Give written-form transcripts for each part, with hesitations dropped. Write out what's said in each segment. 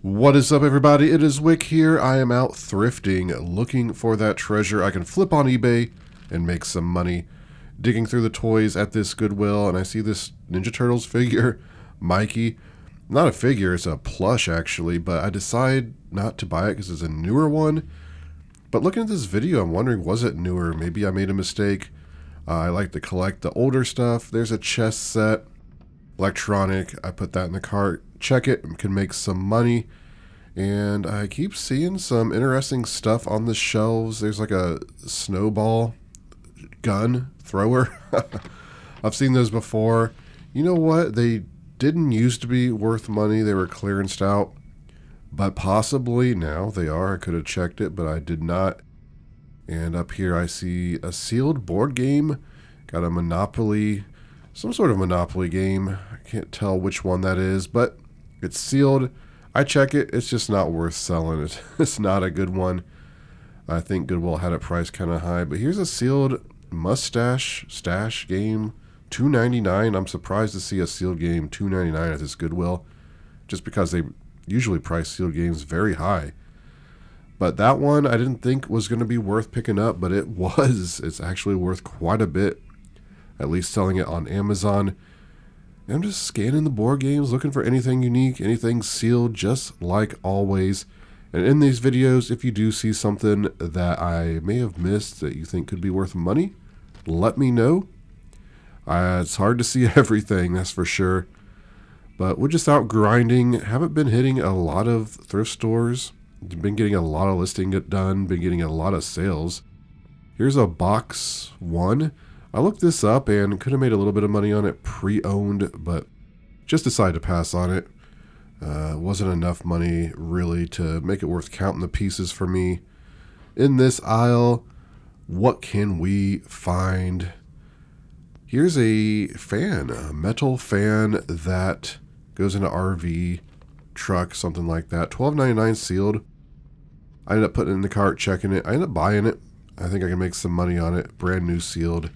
What is up, everybody? It is Wick here. I am out thrifting, looking for that treasure I can flip on eBay and make some money. Digging through the toys at this Goodwill, and I see this Ninja Turtles figure, Mikey. Not a figure, it's a plush actually, but I decide not to buy it because it's a newer one. But looking at this video, I'm wondering, was it newer? Maybe I made a mistake. I like to collect the older stuff. There's a chess set, electronic. I put that in the cart. Check it, can make some money. And I keep seeing some interesting stuff on the shelves. There's like a snowball gun thrower. I've seen those before. You know what? They didn't used to be worth money. They were clearanced out. But possibly now they are. I could have checked it, but I did not. And up here I see a sealed board game. Got a Monopoly, some sort of Monopoly game. I can't tell which one that is, but it's sealed. I check it. It's just not worth selling. It's not a good one. I think Goodwill had it priced kind of high. But here's a sealed mustache stash game, $2.99. I'm surprised to see a sealed game $2.99 at this Goodwill, just because they usually price sealed games very high. But that one I didn't think was going to be worth picking up, but it was. It's actually worth quite a bit, at least selling it on Amazon. I'm just scanning the board games, looking for anything unique, anything sealed, just like always. And in these videos, if you do see something that I may have missed that you think could be worth money, let me know. It's hard to see everything, that's for sure. But we're just out grinding. Haven't been hitting a lot of thrift stores. Been getting a lot of listing done. Been getting a lot of sales. Here's a box one. I looked this up and could have made a little bit of money on it pre-owned, but just decided to pass on it. Wasn't enough money really to make it worth counting the pieces for me. In this aisle, what can we find? Here's a fan, a metal fan that goes into RV, truck, something like that. $12.99 sealed. I ended up putting it in the cart, checking it. I ended up buying it. I think I can make some money on it. Brand new sealed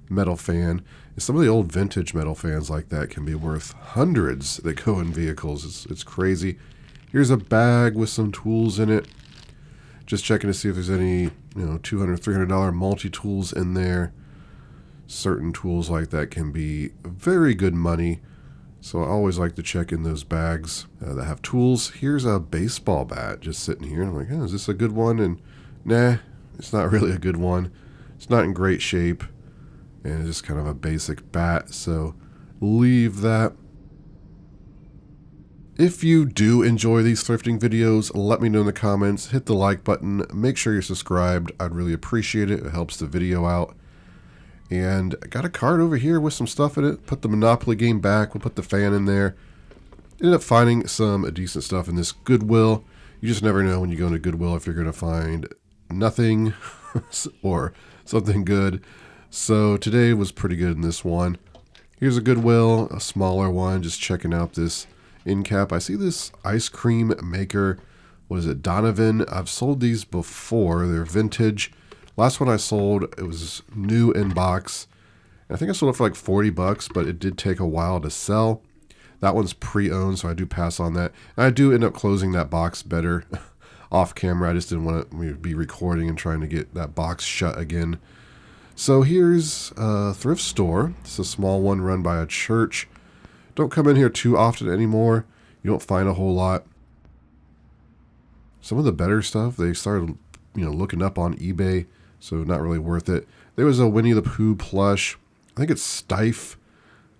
metal fan. And some of the old vintage metal fans like that can be worth hundreds that go in vehicles. It's crazy. Here's a bag with some tools in it. Just checking to see if there's any, $200, $300 multi-tools in there. Certain tools like that can be very good money. So I always like to check in those bags that have tools. Here's a baseball bat just sitting here. I'm like, is this a good one? And nah, it's not really a good one. It's not in great shape. And it's just kind of a basic bat, so leave that. If you do enjoy these thrifting videos, let me know in the comments. Hit the like button. Make sure you're subscribed. I'd really appreciate it. It helps the video out. And I got a cart over here with some stuff in it. Put the Monopoly game back. We'll put the fan in there. Ended up finding some decent stuff in this Goodwill. You just never know when you go into Goodwill if you're going to find nothing or something good. So today was pretty good in this one. Here's a Goodwill, a smaller one, just checking out this end cap. I see this ice cream maker. What is it, Donovan? I've sold these before. They're vintage. Last one I sold, it was new in box. I think I sold it for like $40, but it did take a while to sell. That one's pre-owned, so I do pass on that. And I do end up closing that box better off camera. I just didn't want to be recording and trying to get that box shut again. So here's a thrift store. It's a small one run by a church. Don't come in here too often anymore. You don't find a whole lot. Some of the better stuff they started, looking up on eBay, so not really worth it. There was a Winnie the Pooh plush. I think it's Stife.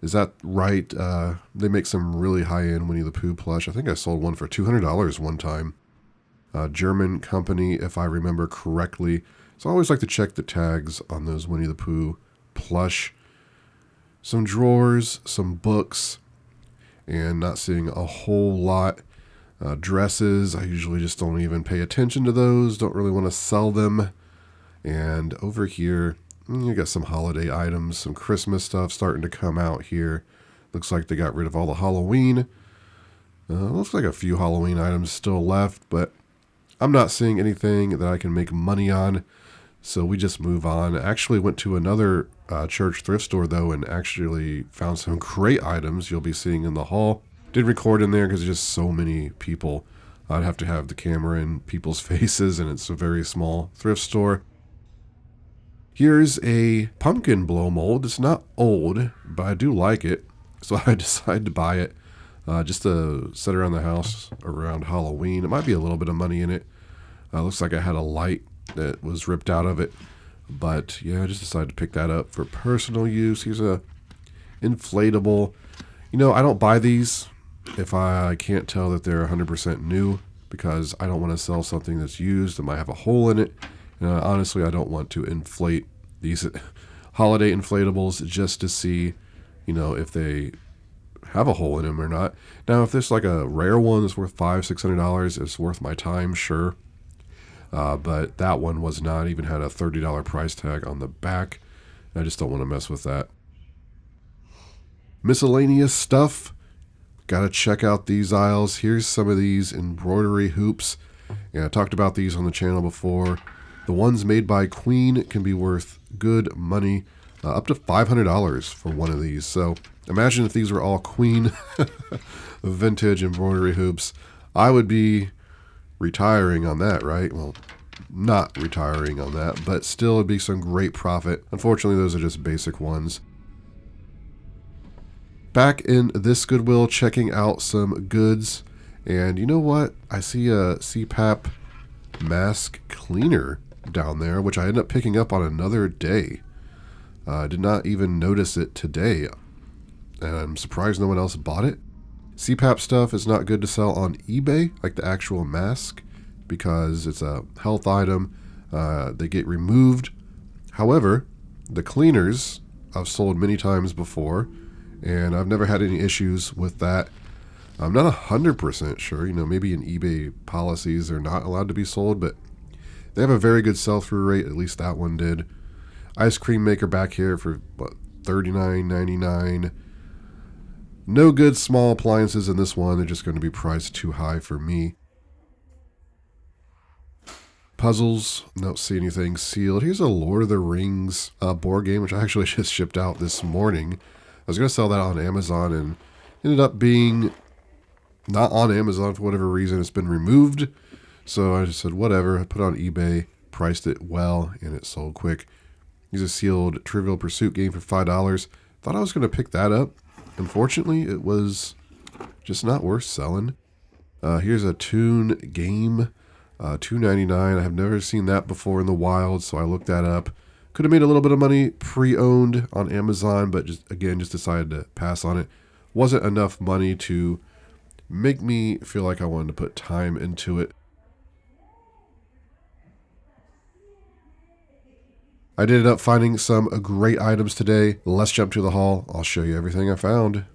Is that right? They make some really high-end Winnie the Pooh plush. I think I sold one for $200 one time. German company, if I remember correctly. So I always like to check the tags on those Winnie the Pooh plush. Some drawers, some books, and not seeing a whole lot. Dresses, I usually just don't even pay attention to those. Don't really want to sell them. And over here, you got some holiday items, some Christmas stuff starting to come out here. Looks like they got rid of all the Halloween. Looks like a few Halloween items still left, but I'm not seeing anything that I can make money on. So we just move on. Actually went to another church thrift store though and actually found some great items you'll be seeing in the haul. Did record in there because there's just so many people I'd have to have the camera in people's faces, and it's a very small thrift store. Here's a pumpkin blow mold. It's not old, but I do like it, so I decided to buy it just to set around the house around Halloween. It might be a little bit of money in it. Looks like I had a light that was ripped out of it, but yeah, I just decided to pick that up for personal use. Here's a inflatable. I don't buy these if I can't tell that they're 100% new, because I don't want to sell something that's used that might have a hole in it. Honestly, I don't want to inflate these holiday inflatables just to see, if they have a hole in them or not. Now, if there's like a rare one that's worth $500-$600, it's worth my time, sure. But that one was not, even had a $30 price tag on the back. I just don't want to mess with that. Miscellaneous stuff. Gotta check out these aisles. Here's some of these embroidery hoops. I talked about these on the channel before. The ones made by Queen can be worth good money, up to $500 for one of these. So imagine if these were all Queen vintage embroidery hoops. I would be retiring on that, right? Well, not retiring on that, but still it'd be some great profit. Unfortunately, those are just basic ones. Back in this Goodwill, checking out some goods. And you know what? I see a CPAP mask cleaner down there, which I ended up picking up on another day. I did not even notice it today, and I'm surprised no one else bought it. CPAP stuff is not good to sell on eBay, like the actual mask, because it's a health item. They get removed. However, the cleaners I've sold many times before, and I've never had any issues with that. I'm not 100% sure. Maybe in eBay policies they're not allowed to be sold, but they have a very good sell-through rate. At least that one did. Ice cream maker back here for $39.99. No good small appliances in this one. They're just going to be priced too high for me. Puzzles, don't see anything sealed. Here's a Lord of the Rings board game, which I actually just shipped out this morning. I was going to sell that on Amazon and ended up being not on Amazon for whatever reason. It's been removed. So I just said, whatever. I put it on eBay, priced it well, and it sold quick. Here's a sealed Trivial Pursuit game for $5. Thought I was going to pick that up. Unfortunately, it was just not worth selling. Here's a Toon game, $2.99. I have never seen that before in the wild, so I looked that up. Could have made a little bit of money pre-owned on Amazon, but just decided to pass on it. Wasn't enough money to make me feel like I wanted to put time into it. I did end up finding some great items today. Let's jump to the haul. I'll show you everything I found.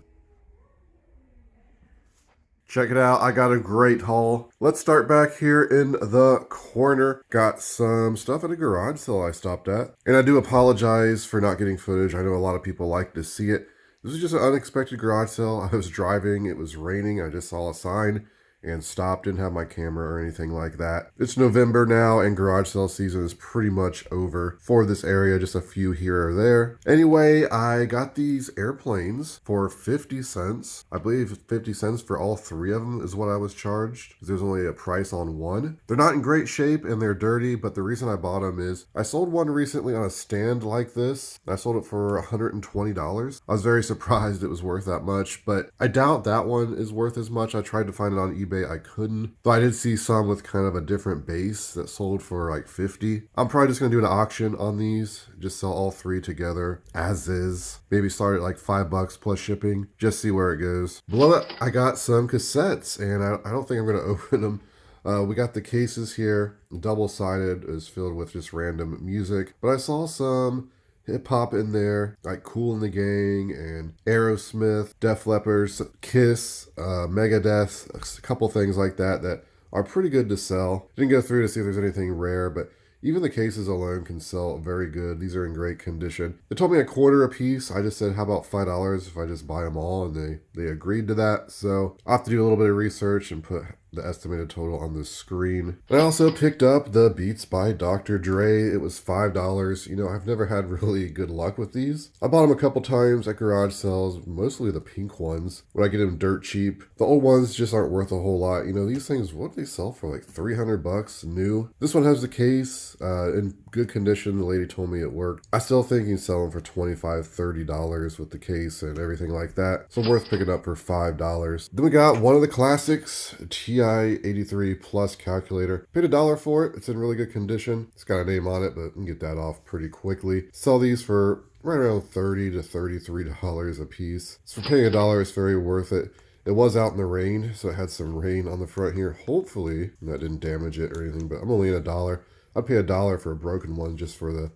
Check it out. I got a great haul. Let's start back here in the corner. Got some stuff at a garage sale I stopped at. And I do apologize for not getting footage. I know a lot of people like to see it. This was just an unexpected garage sale. I was driving. It was raining. I just saw a sign and stopped. Didn't have my camera or anything like that. It's November now, and garage sale season is pretty much over for this area, just a few here or there. Anyway, I got these airplanes for 50 cents. I believe 50 cents for all three of them is what I was charged. There's only a price on one. They're not in great shape and they're dirty, but the reason I bought them is I sold one recently on a stand like this. I sold it for $120. I was very surprised it was worth that much, but I doubt that one is worth as much. I tried to find it on eBay. I couldn't. Though I did see some with kind of a different base that sold for like 50. I'm probably just going to do an auction on these. Just sell all three together as is. Maybe start at like $5 plus shipping. Just see where it goes. Below it, I got some cassettes and I don't think I'm going to open them. We got the cases here. Double-sided is filled with just random music. But I saw some hip-hop in there, like Kool and the Gang and Aerosmith, Def Leppard, Kiss, Megadeth, a couple things like that that are pretty good to sell. Didn't go through to see if there's anything rare, but even the cases alone can sell very good. These are in great condition. They told me $0.25 a piece. I just said, how about $5 if I just buy them all? And they agreed to that. So I'll have to do a little bit of research and put the estimated total on the screen. And I also picked up the Beats by Dr. Dre. It was $5. You know, I've never had really good luck with these. I bought them a couple times at garage sales, mostly the pink ones, when I get them dirt cheap. The old ones just aren't worth a whole lot. You know, these things, what do they sell for? Like $300 new. This one has the case in good condition. The lady told me it worked. I still think you can sell them for $25, $30 with the case and everything like that. So worth picking up for $5. Then we got one of the classics, TI-83 Plus calculator. Paid $1 for it. It's in really good condition. It's got a name on it, but you can get that off pretty quickly. Sell these for right around $30 to $33 a piece. So for paying $1, it's very worth it. It was out in the rain, so it had some rain on the front here. Hopefully that didn't damage it or anything, but I'm only in $1. I'd pay $1 for a broken one just for the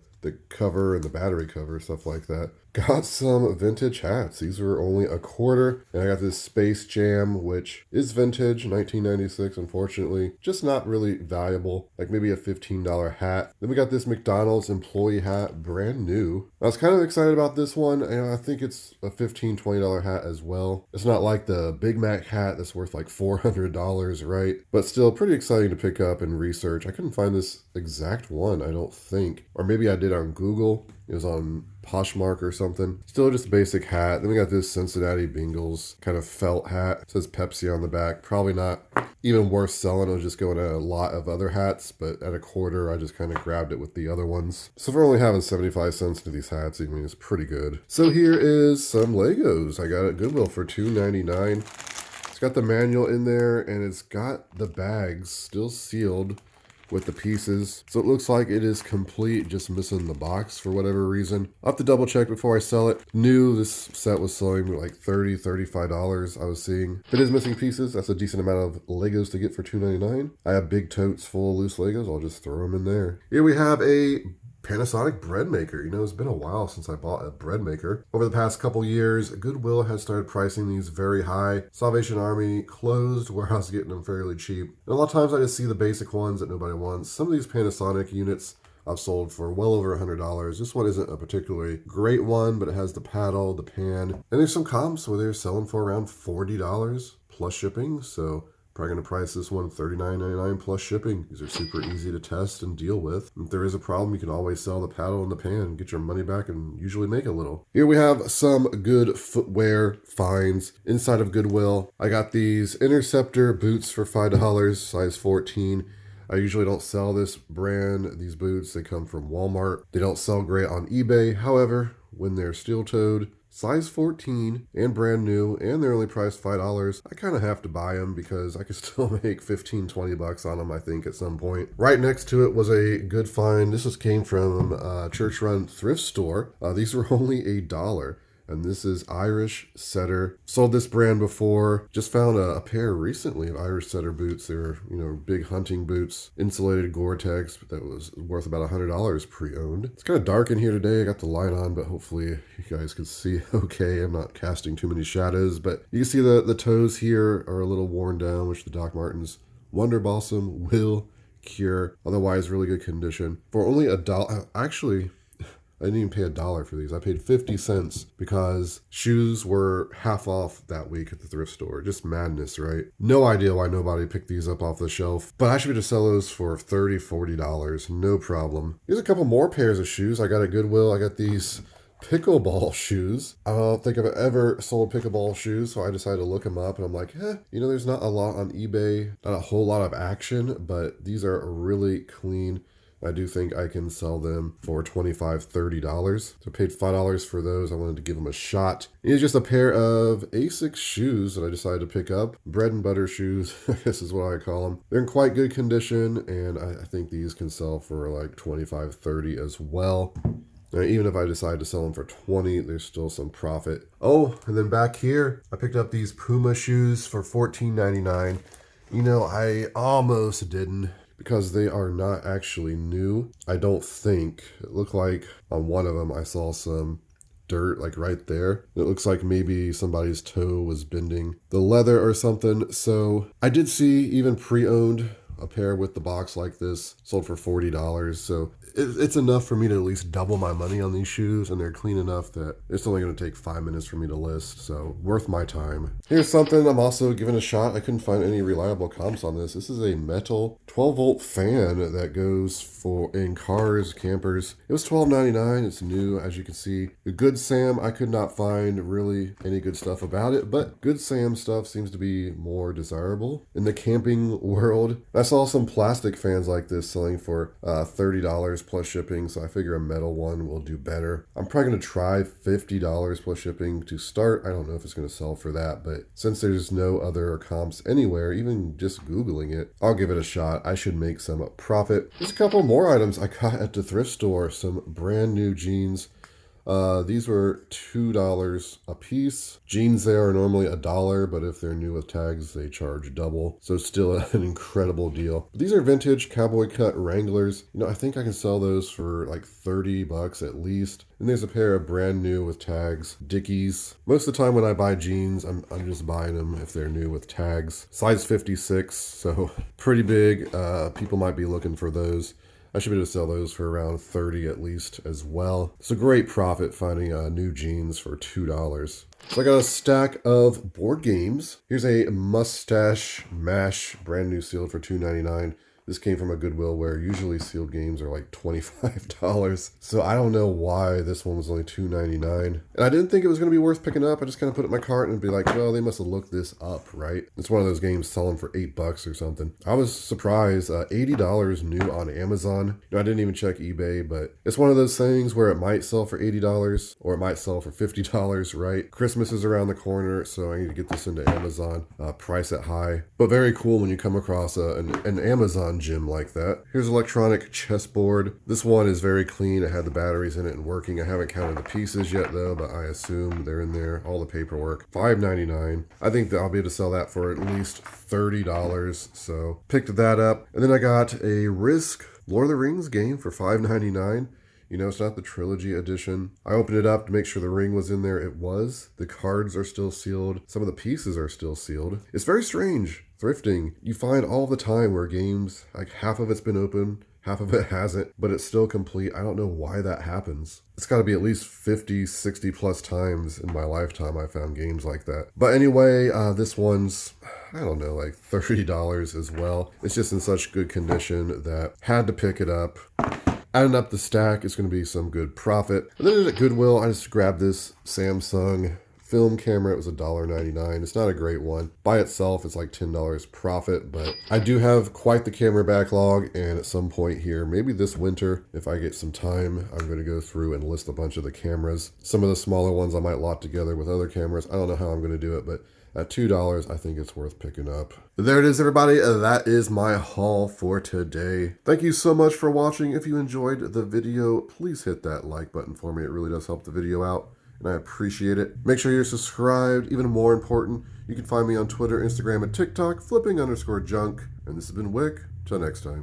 cover and the battery cover, stuff like that. Got some vintage hats. These were only $0.25. And I got this Space Jam, which is vintage, 1996, unfortunately. Just not really valuable, like maybe a $15 hat. Then we got this McDonald's employee hat, brand new. I was kind of excited about this one, and I think it's a $15, $20 hat as well. It's not like the Big Mac hat that's worth like $400, right? But still pretty exciting to pick up and research. I couldn't find this exact one, I don't think. Or maybe I did on Google. It was on Poshmark or something. Still just a basic hat. Then we got this Cincinnati Bengals kind of felt hat. It says Pepsi on the back. Probably not even worth selling. It was just going to a lot of other hats, but at $0.25, I just kind of grabbed it with the other ones. So for only having 75 cents to these hats, I mean, it's pretty good. So here is some Legos. I got it at Goodwill for $2.99. It's got the manual in there, and it's got the bags still sealed with the pieces. So it looks like it is complete, just missing the box for whatever reason. I'll have to double check before I sell it. New, this set was selling for like $30, $35 I was seeing. If it is missing pieces, that's a decent amount of Legos to get for $2.99. I have big totes full of loose Legos. I'll just throw them in there. Here we have a Panasonic bread maker. You know, it's been a while since I bought a bread maker. Over the past couple years, Goodwill has started pricing these very high. Salvation Army closed where I was getting them fairly cheap. And a lot of times I just see the basic ones that nobody wants. Some of these Panasonic units I've sold for well over $100. This one isn't a particularly great one, but it has the paddle, the pan, and there's some comps where they're selling for around $40 plus shipping. So probably going to price this one $39.99 plus shipping. These are super easy to test and deal with. If there is a problem, you can always sell the paddle and the pan, get your money back, and usually make a little. Here we have some good footwear finds inside of Goodwill. I got these Interceptor boots for $5, size 14. I usually don't sell this brand, these boots. They come from Walmart. They don't sell great on eBay. However, when they're steel-toed, size 14 and brand new, and they're only priced $5, I kind of have to buy them because I could still make 15, 20 bucks on them, I think, at some point. Right next to it was a good find. This came from a church-run thrift store. These were only $1. And this is Irish Setter. Sold this brand before. Just found a pair recently of Irish Setter boots. They're, you know, big hunting boots, insulated Gore-Tex, that was worth about $100 pre-owned. It's kind of dark in here today. I got the light on, but hopefully you guys can see okay. I'm not casting too many shadows, but you can see the toes here are a little worn down, which the Doc Martens Wonder Balsam will cure. Otherwise, really good condition. For only $1, actually, I didn't even pay $1 for these. I paid 50 cents because shoes were half off that week at the thrift store. Just madness, right? No idea why nobody picked these up off the shelf, but I should be able to sell those for $30, $40. No problem. Here's a couple more pairs of shoes I got at Goodwill. I got these pickleball shoes. I don't think I've ever sold pickleball shoes, so I decided to look them up, and I'm like, you know, there's not a lot on eBay, not a whole lot of action, but these are really clean. I do think I can sell them for $25, $30. So I paid $5 for those. I wanted to give them a shot. It's just a pair of Asics shoes that I decided to pick up. Bread and butter shoes, I guess is what I call them. They're in quite good condition, and I think these can sell for like $25, $30 as well. Now, even if I decide to sell them for $20, there's still some profit. Oh, and then back here, I picked up these Puma shoes for $14.99. You know, I almost didn't, because they are not actually new. I don't think. It looked like on one of them I saw some dirt like right there. It looks like maybe somebody's toe was bending the leather or something. So I did see even pre-owned A pair with the box like this sold for $40. So it's enough for me to at least double my money on these shoes, and they're clean enough that it's only going to take 5 minutes for me to list. So worth my time. Here's something I'm also giving a shot. I couldn't find any reliable comps on this. This is a metal 12-volt fan that goes for in cars, campers. It was $12.99. It's new, as you can see. The Good Sam, I could not find really any good stuff about it, but Good Sam stuff seems to be more desirable in the camping world. I saw some plastic fans like this selling for $30 plus shipping, so I figure a metal one will do better. I'm probably going to try $50 plus shipping to start. I don't know if it's going to sell for that, but since there's no other comps anywhere, even just Googling it, I'll give it a shot. I should make some profit. There's a couple more items I got at the thrift store. Some brand new jeans. These were $2 a piece. Jeans there are normally $1, but if they're new with tags, they charge double. So still an incredible deal. These are vintage cowboy cut Wranglers. You know, I think I can sell those for like $30 at least. And there's a pair of brand new with tags, Dickies. Most of the time when I buy jeans, I'm just buying them if they're new with tags. Size 56, so pretty big. People might be looking for those. I should be able to sell those for around $30 at least as well. It's a great profit finding new jeans for $2. So I got a stack of board games. Here's a Mustache Mash, brand new sealed for $2.99. This came from a Goodwill where usually sealed games are like $25. So I don't know why this one was only $2.99. And I didn't think it was going to be worth picking up. I just kind of put it in my cart and be like, well, they must have looked this up, right? It's one of those games selling for $8 or something. I was surprised. $80 new on Amazon. You know, I didn't even check eBay, but it's one of those things where it might sell for $80 or it might sell for $50, right? Christmas is around the corner, so I need to get this into Amazon. Price it high. But very cool when you come across an Amazon gym like that. Here's electronic chessboard. This one is very clean. It had the batteries in it and working. I haven't counted the pieces yet though, but I assume they're in there. All the paperwork. $5.99. I think that I'll be able to sell that for at least $30. So picked that up. And then I got a Risk Lord of the Rings game for $5.99. You know, it's not the trilogy edition. I opened it up to make sure the ring was in there. It was. The cards are still sealed. Some of the pieces are still sealed. It's very strange. Thrifting. You find all the time where games, like half of it's been open, half of it hasn't, but it's still complete. I don't know why that happens. It's got to be at least 50, 60 plus times in my lifetime I found games like that. But anyway, this one's, I don't know, like $30 as well. It's just in such good condition that had to pick it up. Adding up the stack, it's going to be some good profit. And then at Goodwill, I just grabbed this Samsung film camera. It was $1.99. It's not a great one. By itself, it's like $10 profit, but I do have quite the camera backlog, and at some point here, maybe this winter, if I get some time, I'm going to go through and list a bunch of the cameras. Some of the smaller ones I might lot together with other cameras. I don't know how I'm going to do it, but at $2, I think it's worth picking up. There it is, everybody. That is my haul for today. Thank you so much for watching. If you enjoyed the video, please hit that like button for me. It really does help the video out, and I appreciate it. Make sure you're subscribed. Even more important, you can find me on Twitter, Instagram, and TikTok, flipping_junk. And this has been Wick. Till next time.